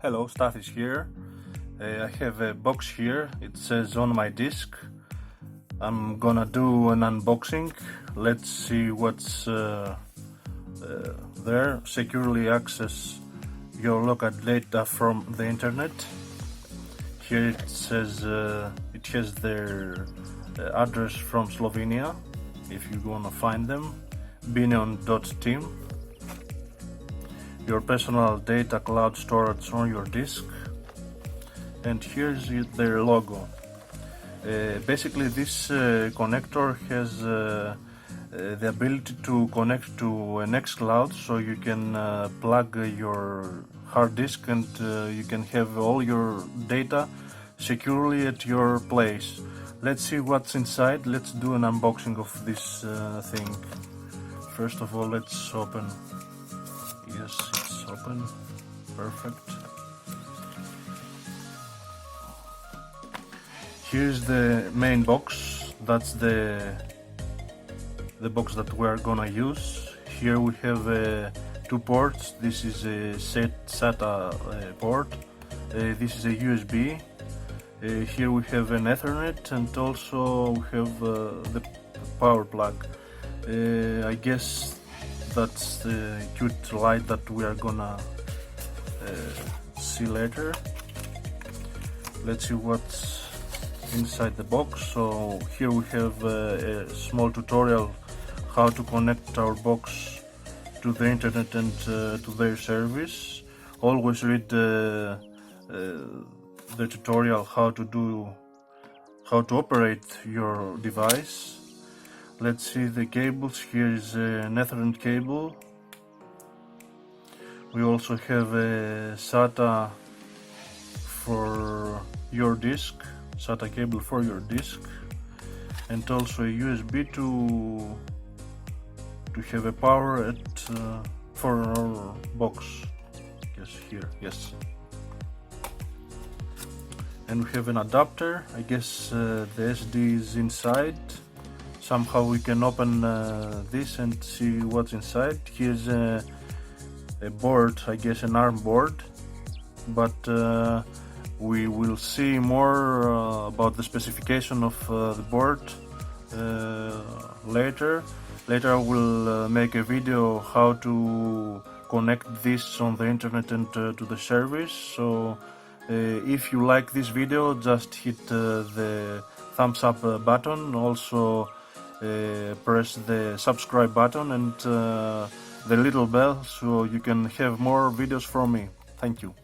Hello, Stathis here. I have a box here. It says on my disk. I'm gonna do an unboxing. Let's see what's there. Securely access your local data from the internet. Here it says it has their address from Slovenia if you wanna find them. binion.team. Your personal data cloud storage on your disk, and here's their logo. Basically this connector has the ability to connect to an Nextcloud, so you can plug your hard disk and you can have all your data securely at your place. Let's see what's inside. Let's do an unboxing of this thing. First of all, let's open. Yes, it's open. Perfect. Here's the main box. That's the box that we're gonna use. Here we have two ports. This is a SATA port. This is a USB. Here we have an Ethernet, and also we have the power plug. I guess that's the cute light that we are gonna see later. Let's see what's inside the box. So here we have a small tutorial how to connect our box to the internet and to their service. Always read the tutorial how to operate your device. Let's see the cables. Here is an Ethernet cable. We also have a SATA for your disk, SATA cable for your disk, and also a USB to have a power for our box. Yes, here, yes. And we have an adapter. I guess the SD is inside. Somehow we can open this and see what's inside. Here's a board, I guess an ARM board, but we will see more about the specification of the board later. Later I will make a video how to connect this on the internet and to the service. So if you like this video, just hit the thumbs up button. Also press the subscribe button and the little bell so you can have more videos from me. Thank you.